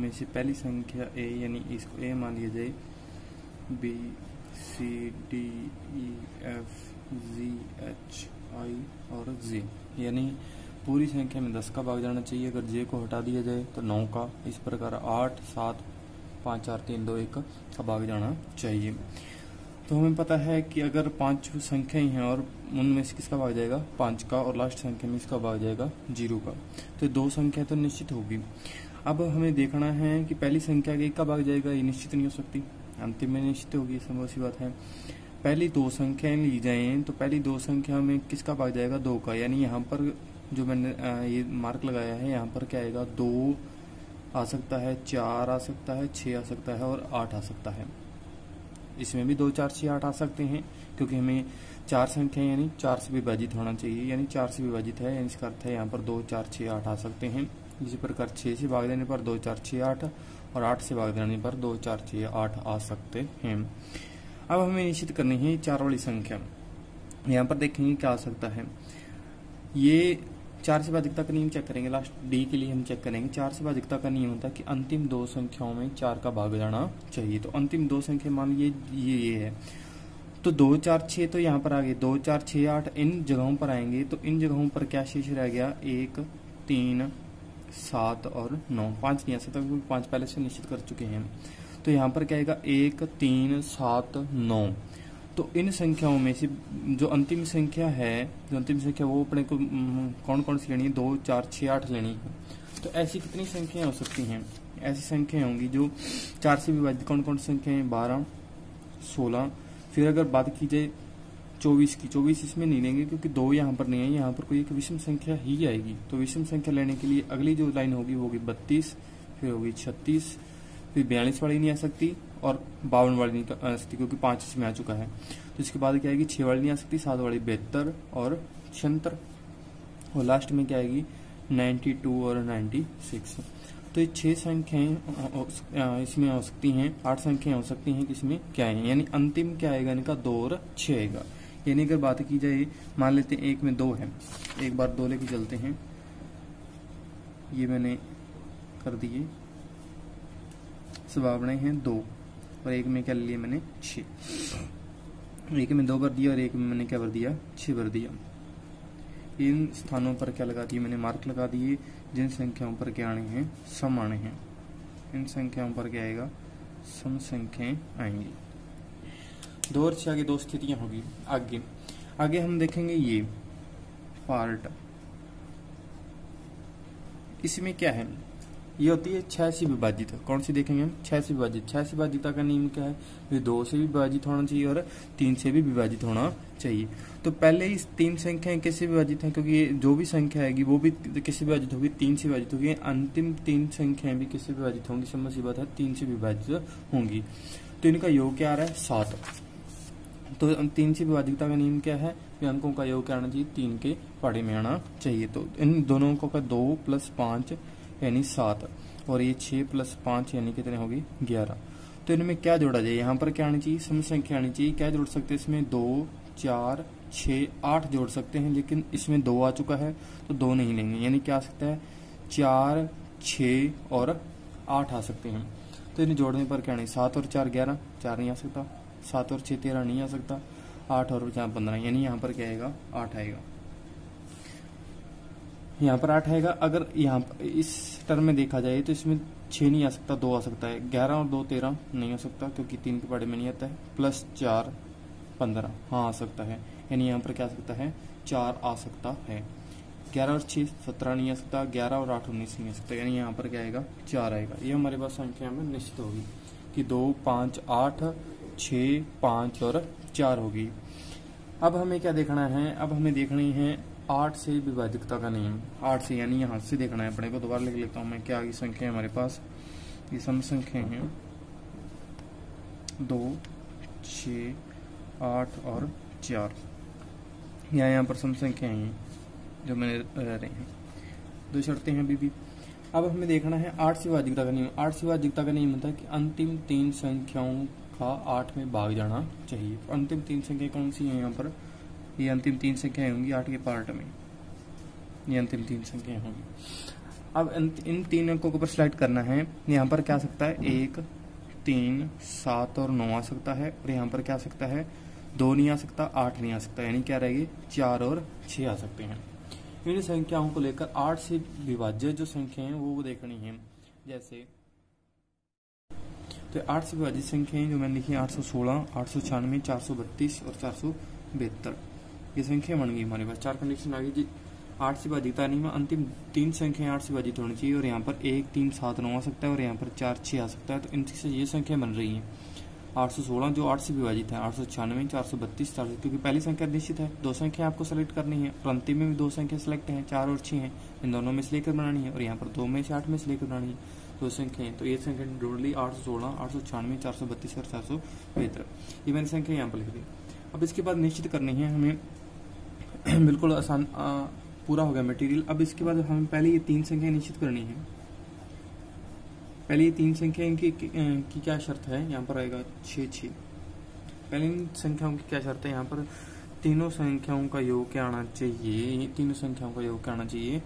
में से पहली संख्या ए यानी इसको ए मान लिया जाए, B C D E F G H I और जे, यानी पूरी संख्या में 10 का भाग जाना चाहिए। अगर जे को हटा दिया जाए तो 9 का, इस प्रकार 8 7 5 4 3 2 1 का भाग जाना चाहिए। तो हमें पता है कि अगर 5 संख्याएं हैं और उनमें से किसका भाग जाएगा 5 का, और लास्ट संख्या में इसका भाग जाएगा 0 का, तो 2 संख्या तो निश्चित होगी। अब हमें देखना है कि पहली संख्या के 1 का भाग जाएगा, ये निश्चित नहीं हो सकती, अंतिम में निश्चित होगी, संभव सी बात है। पहली 2 संख्याएं ली जाएं तो पहली 2 संख्या में किसका भाग जाएगा 2 का, यानी यहाँ पर जो मैंने ये मार्क लगाया है यहाँ पर क्या आएगा 2 आ सकता है, 4 आ सकता है, 6 आ सकता है और 8 आ सकता है। इसमें भी 2 4 6 8 आ सकते हैं, क्योंकि हमें 4 संख्या यानी 4 से विभाजित होना चाहिए, यानी 4 से विभाजित है, यानी इसका अर्थ है यहाँ पर 2 4 6 8 आ सकते हैं। इसी प्रकार 6 से भाग देने पर 2 4 6 8 और 8 से भाग देने पर 2 4 6 8 आ सकते हैं। अब हमें निश्चित करनी है 4 वाली संख्या। यहाँ पर देखेंगे क्या आ सकता है, ये 4 से भाजिकता का नियम चेक करेंगे, लास्ट डी के लिए हम चेक करेंगे। 4 से भाजिकता का नियम होता है कि अंतिम 2 संख्याओं में 4 का भाग जाना चाहिए। तो अंतिम 2 संख्या मान लीजिए ये है, तो 2 4 6 तो यहाँ पर आ गए, 2 4 6 8 इन जगहों पर आएंगे, तो इन जगहों पर क्या शेष रह गया 1 3 7 और 9, 5 नहीं आ सकता क्योंकि 5 पहले से निश्चित कर चुके हैं। तो यहाँ पर क्या आएगा 1 3 7 9। तो इन संख्याओं में से जो अंतिम संख्या है, वो अपने को कौन कौन सी लेनी है 2 4 6 8 लेनी है। तो ऐसी कितनी संख्याएं हो सकती हैं, ऐसी संख्याएं होंगी जो 4 से विभाजित, कौन कौन सी संख्याएं 12 16। फिर अगर बात की जाए 24 की, 24 इसमें नहीं लेंगे क्योंकि 2 यहाँ पर नहीं है, यहाँ पर कोई एक विषम संख्या ही आएगी। तो विषम संख्या लेने के लिए अगली जो लाइन होगी वो होगी 32, फिर होगी 36, फिर 42 वाली नहीं आ सकती और 52 वाली नहीं आ सकती क्योंकि 5 इसमें आ चुका है। तो इसके बाद क्या आएगी 6 वाली नहीं आ सकती, 7 वाली 72 और 76, और लास्ट में क्या आएगी 92 और 96। तो ये 6 संख्याएं इसमें हो सकती हैं, 8 संख्याएं हो सकती हैं, किसमें क्या है, यानी अंतिम क्या आएगा इनका 2 और 6 आएगा। यानी अगर बात की जाए, मान लेते हैं 1 में 2 है, एक बार 2 लेके चलते हैं, ये मैंने कर दिए, संभावनाएं हैं 2 और 1 में क्या ले लिया मैंने 6, 1 में 2 भर दिया और 1 में मैंने क्या भर दिया 6 भर दिया। इन स्थानों पर क्या लगा दिए मैंने मार्क लगा दिए, जिन संख्याओं पर क्या आने हैं सम आने हैं, इन संख्याओं पर क्या आएगा सम संख्याएं आएंगी। 2 और 6 आगे 2 स्थितियां होगी। आगे हम देखेंगे ये पार्ट, इसमें क्या है, ये होती है 6 से विभाजित। कौन सी देखेंगे हम 6 से विभाजित। 6 से विभाजितता का नियम क्या है, ये 2 से भी विभाजित होना चाहिए और 3 से भी विभाजित होना चाहिए। तो पहले इस 3 संख्याएं किससे विभाजित हैं, क्योंकि ये जो भी संख्या आएगी वो भी किससे विभाजित होगी 3 से विभाजित होगी। अंतिम 3 संख्याएं भी किससे विभाजित होंगी, समझ सी बात है 3 से विभाजित होंगी। तो इनका योग क्या आ रहा है 7। तो 3 से विभाजितता का नियम क्या है, अंकों का योग क्या आना चाहिए 3 के पहाड़े में आना चाहिए। तो इन दोनों अंकों का 2 + 5 यानी 7 और ये 6 + 5 यानी कितने होगी 11। तो इनमें क्या जोड़ा जाए, यहाँ पर क्या आनी चाहिए सम संख्या आनी चाहिए। क्या जोड़ सकते हैं इसमें 2 4 6 8 जोड़ सकते हैं, लेकिन इसमें 2 आ चुका है तो 2 नहीं लेंगे, यानी क्या आ सकता है 4 6 और 8 आ सकते हैं। तो इन्हें जोड़ने पर क्या नहीं 7 और 4 11, 4 नहीं आ सकता, 7 और 6 13 नहीं आ सकता, 8 और 4 15, यानी यहाँ पर क्या आएगा 8 आएगा, यहाँ पर 8 आएगा। अगर यहाँ इस टर्म में देखा जाए तो इसमें 6 नहीं आ सकता, 2 आ सकता है, 11 और 2 13 नहीं आ सकता क्योंकि 3 के पहाड़े में नहीं आता है, +4 15 हाँ आ सकता है, यानी यहाँ पर क्या आ सकता है 4 आ सकता है। 11 और 6 17 नहीं आ सकता, 11 और 8 19 नहीं आ सकता, यानी यहाँ पर क्या आएगा 4 आएगा। ये हमारे पास संख्या में निश्चित होगी कि 2 5 8 6 5 और 4 होगी। अब हमें क्या देखना है, अब हमें देखनी है 8 से विभाजितता का नियम। 8 से यानी यहाँ से देखना है अपने को, दोबारा लिख लेता हूँ मैं, क्या आगे संख्या है हमारे पास, ये सम संख्या है 2 6 8 और 4, यहाँ पर सम संख्या है जो मैंने रह रहे हैं, 2 शर्तें हैं अभी भी। अब हमें देखना है 8 से विभाजितता का नियम। 8 से विभाजितता का नियम होता है कि अंतिम 3 संख्याओं का 8 में भाग जाना चाहिए। तो अंतिम 3 संख्या कौन सी है, यहाँ पर ये अंतिम 3 संख्याएं होंगी 8 के पार्ट में, ये अंतिम 3 संख्याएं होंगी। अब इन 3 अंकों के ऊपर सिलेक्ट करना है। यहाँ पर क्या आ सकता है 1, 3, 7 और 9 आ सकता है, और यहाँ पर क्या आ सकता है 2 नहीं आ सकता, 8 नहीं आ सकता, यानी क्या रहेगी 4 और 6 आ सकते हैं। इन संख्याओं को लेकर 8 से विभाज्य जो संख्या है वो देखनी है। जैसे तो 8 से विभाजित संख्याएं जो मैंने लिखी 816, 896, 432 और 472, ये संख्या बन गई हमारे पास। 4 कंडीशन आ गई जी। 8 से विभाजित आने में अंतिम 3 संख्याएं 8 से विभाजित होनी चाहिए, और यहाँ पर 1, 3, 7, 9 आ सकता है, और यहाँ पर 4, 6 आ सकता है। तो इनसे ये संख्या बन रही है 816 जो 8 से विभाजित है, 896, 432, 400, क्योंकि पहली संख्या निश्चित है, 2 संख्या आपको सेलेक्ट करनी है, और अंतिम में भी 2 संख्या सेलेक्ट है, 4 और 6 है, इन दोनों में से लेकर बनानी है, और यहाँ पर 2 में से 8 में से लेकर बनानी है 2 संख्याएं। तो ये संख्या ढूंढ ली 816, 896, 432 और 472, ये मैंने संख्या यहाँ पर लिख दी। अब इसके बाद निश्चित करनी है हमें बिल्कुल आसान, पूरा हो गया मटेरियल। अब इसके बाद हमें पहले ये 3 संख्या निश्चित करनी है। पहले ये 3 संख्या इनकी की क्या शर्त है, यहाँ पर आएगा 6, 6। पहले इन संख्याओं की क्या शर्त है, यहाँ पर तीनों संख्याओं का योग क्या आना चाहिए, तीनों संख्याओं का योग क्या आना चाहिए,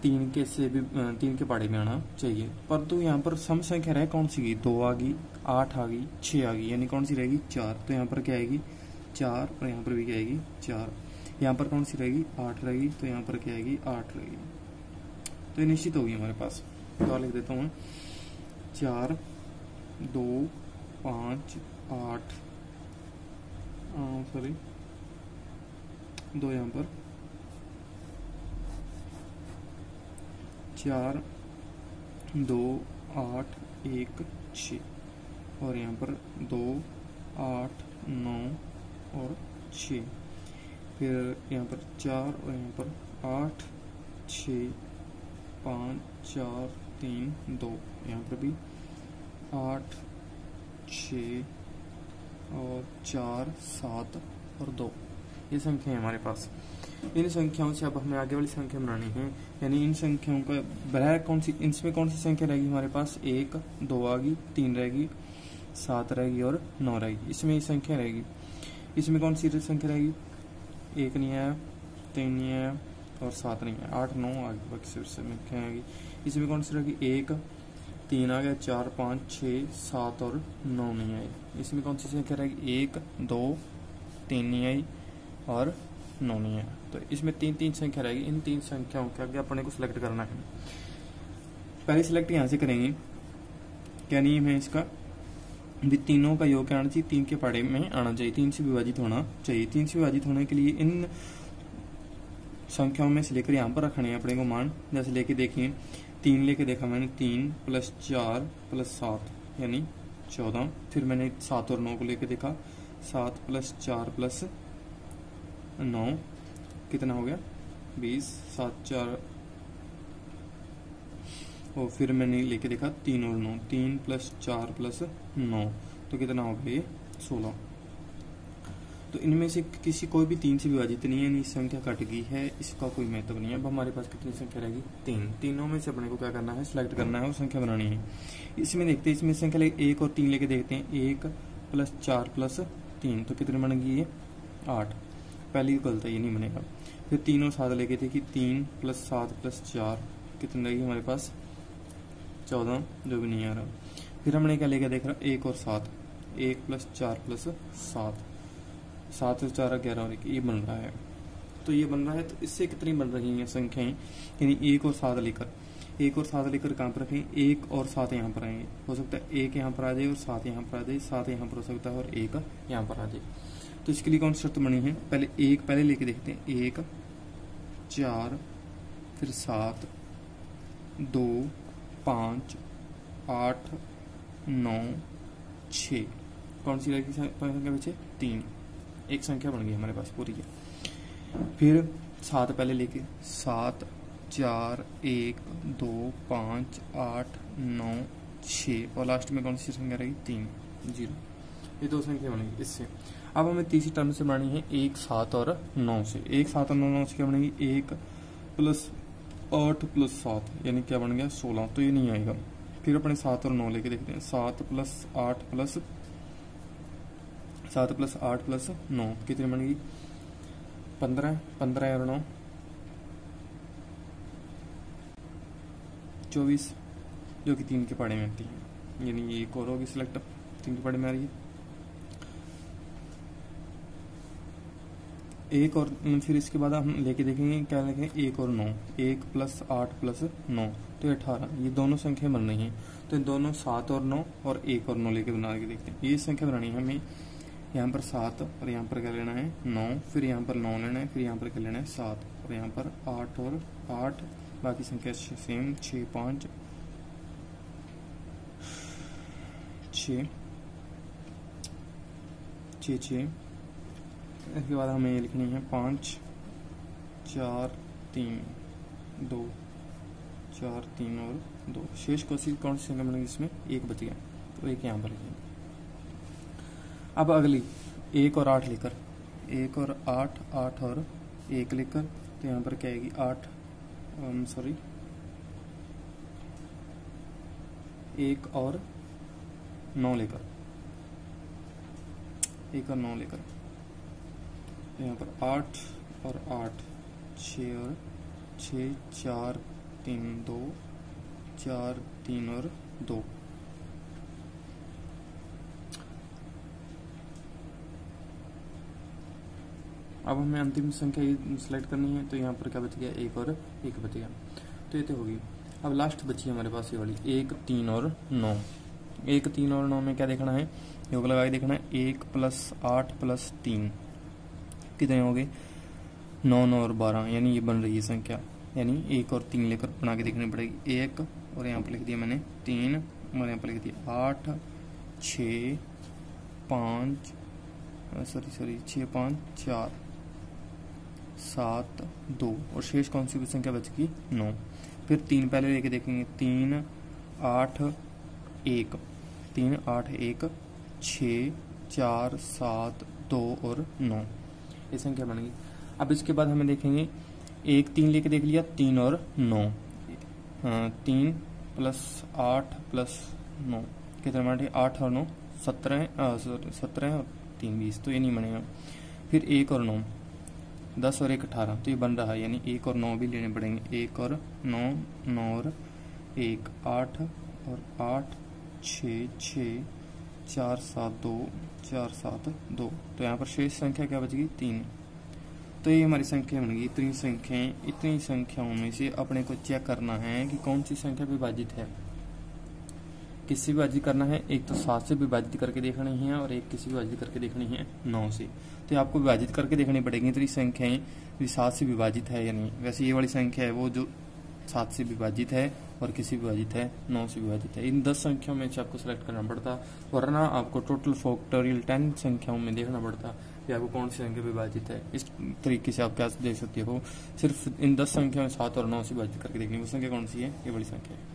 3 के से भी 3 के पहाड़े में आना चाहिए। परंतु यहाँ पर सम संख्या रहे कौन सी गई, 2 आ गई, 8 आ गई, 6 आ गई, यानी कौन सी रहेगी 4। तो यहाँ पर क्या आएगी 4, और यहाँ पर भी क्या आएगी 4। यहाँ पर कौन सी रहेगी 8 रहेगी, तो यहाँ पर क्या आएगी 8 रहेगी। तो ये निश्चित होगी हमारे पास। तो लिख देता हूँ 4, 2, 5, 8, सॉरी 2 यहाँ पर 4, 2, 8, 1, 6, और यहाँ पर 2, 8, 9 और 6, फिर यहाँ पर 4 और यहाँ पर 8, 6, 5, 4, 3, 2, यहाँ पर भी 8, 6 और 4, 7 और 2, ये संख्या है हमारे पास। इन संख्याओं से अब हमें आगे वाली संख्या बनानी है, यानी इन संख्याओं का बराबर कौन सी, इनमें कौन सी संख्या रहेगी हमारे पास, 1, 2 आ गई, 3 रहेगी, 7 रहेगी और 9 रहेगी। इसमें ये संख्या रहेगी। इसमें कौन सी संख्या रहेगी, 1 नहीं आया, 3 नहीं आया और 7 नहीं आया, 8, 9 आ गई, बाकी सिर्फ संख्या आ गई। इसमें कौन सी रहेगी, 1, 3 आ गया, 4, 5, 6, 7 और 9 नहीं आई। इसमें कौन सी संख्या रहेगी, 1, 2, 3 नहीं आई और 9 नहीं आया। तो इसमें 3 संख्या रहेगी। इन 3 संख्याओं के आगे अपने को सिलेक्ट करना है। पहले सिलेक्ट यहाँ से करेंगे, क्या नियम है इसका, भी तीनों का योग क्या आना चाहिए, 3 के पहाड़े में आना चाहिए, 3 से विभाजित होना चाहिए। 3 से विभाजित होने के लिए इन संख्याओं में से लेकर यहाँ पर रखने हैं अपने को मान। जैसे लेके देखिए 3 लेके देखा मैंने, 3 + 4 + 7 यानी 14। फिर मैंने 7 और 9 को लेके देखा, 7 + 4 + 9 कितना हो गया 20, 7, 4, और फिर मैंने लेके देखा 3 और 9, 3 + 4 + 9 तो कितना हो गया 16। तो इनमें से किसी कोई भी 3 से विभाजित नहीं है, यानी संख्या कट गई है, इसका कोई महत्व नहीं है। अब हमारे पास कितनी संख्या रहेगी, 3। तीनों में से अपने को क्या करना है, सिलेक्ट करना है और संख्या बनानी है। इसमें देखते हैं, इसमें संख्या 1 और 3 लेके देखते हैं, 1 + 4 + 3 तो कितने बन गई है 8। पहली गलत है, ये नहीं बनेगा। फिर 3 और 7 लेके देखिए, 3 + 7 + 4 कितनी रहेगी हमारे पास 14, जो भी नहीं आ रहा। फिर हमने क्या लेके देख रहा, 1 और 7, 1 + 4 + 7, 7 और 4 11 और 1 ये बन रहा है। तो ये बन रहा है, तो इससे कितनी बन रही हैं संख्याएं, यानी 1 और 7 लेकर, 1 और 7 लेकर कहाँ पर रखें, 1 और 7 यहाँ पर आएंगे। हो सकता है 1 यहाँ पर आ जाए और 7 यहाँ पर आ जाए, 7 यहाँ पर हो सकता है और 1 यहाँ पर आ जाए। तो इसके लिए कौन सी शर्त बनी है, पहले 1 पहले लेके देखते हैं, 1, 4, फिर 7, 2, 5, 8, 9, 6, कौन सी रहेगी संख्या पीछे 3, एक संख्या बन गई हमारे पास पूरी है। फिर 7 पहले लेके, 7, 4, 1, 2, 5, 8, 9, 6 और लास्ट में कौन सी संख्या रहेगी 3, 0। ये 2 संख्या बनेगी इससे। अब हमें तीसरी टर्म से बनानी है 1, 7 और 9 से। 1, 7 और 9 से क्या बनेगी, 1 + 8 + 7 यानी क्या बन गया 16, तो ये नहीं आएगा। फिर अपने 7 और 9 लेके देखते हैं, 7 + 8 + 9 कितनी बनेगी 15, 15 और 9 24 जो कि 3 के पहाड़े में आती है, यानी ये एक और होगी सिलेक्ट 3 के पहाड़े में आ रही है। एक और फिर इसके बाद हम लेके देखेंगे क्या लिखें, 1 और 9, 1 + 8 + 9 तो 18, ये दोनों संख्या बन रही हैं। तो इन दोनों 7 और 9 और 1 और 9 लेके बना के देखते हैं। ये संख्या बनानी है हमें, यहाँ पर 7 और यहाँ पर क्या लेना है 9, फिर यहाँ पर 9 लेना है, फिर यहाँ पर क्या लेना है 7 और यहाँ पर 8 और 8, बाकी संख्या सेम 6 5 6 6 6। इसके बाद हमें ये लिखनी है 5 4 3 2 4 3 और 2। शेष कौन सी संख्या बनेगी इसमें, 1 बच गया तो 1 यहाँ पर लिखेंगे। अब अगली 1 और 8 लेकर, 1 और 8, 8 और 1 लेकर, तो यहाँ पर क्या आएगी 8 1 और 9 लेकर, 1 और 9 लेकर, यहाँ पर 8 और 8 6 और 6 4 3 2 4 3 और 2। अब हमें अंतिम संख्या सिलेक्ट करनी है, तो यहाँ पर क्या बच गया 1 और 1 बच गया, तो ये तो होगी। अब लास्ट बची हमारे पास ये वाली 1 3 और 9। 1 3 और 9 में क्या देखना है, योग लगा के देखना है। 1 + 8 + 3 कितने हो गए 9 9 और 12, यानी ये बन रही है संख्या, यानी 1 और 3 लेकर बना के देखनी पड़ेगी। 1 और यहाँ पर लिख दिया मैंने 3 और यहाँ पर लिख दिया 8 6 5 6 5 4 7 2 और शेष कौन सी भी संख्या बच गई 9। फिर 3 पहले लेके देखेंगे, 3 8 1 3 8 1 6 4 7 2 और 9, ये संख्या बन गई। अब इसके बाद हमें देखेंगे 1 3 लेके देख लिया, 3 और 9, 3 + 8 + 9 कितने बने 8 और 9 17 और 3 20, तो ये नहीं बनेगा। फिर 1 और 9 10 और 1 18, तो ये बन रहा है, यानी 1 और 9 भी लेने पड़ेंगे। 1 और 9 9 और 1 8 और 8 6 6 4 7 2 4 7 2, तो यहाँ पर शेष संख्या क्या बच गई 3। तो ये हमारी संख्या बन गई। इतनी संख्याओं में से अपने को चेक करना है कि कौन सी संख्या विभाजित है, किससे विभाजित करना है। एक तो 7 से विभाजित करके देखनी है और एक किसी विभाजित करके देखनी है 9 से। तो आपको विभाजित करके देखनी पड़ेगी तो ये संख्याएं 7 से विभाजित है या नहीं। वैसे ये वाली संख्या है वो जो 7 से विभाजित है और किसी विभाजित है 9 से विभाजित है। इन 10 संख्याओं में से आपको सेलेक्ट करना पड़ता, वरना आपको टोटल फैक्टोरियल 10 संख्याओं में देखना पड़ता कि आपको कौन सी संख्या विभाजित है। इस तरीके से आप क्या देख सकते हो, सिर्फ इन 10 संख्याओं में 7 और 9 से विभाजित करके देखनी, वो संख्या कौन सी है, ये बड़ी संख्या है।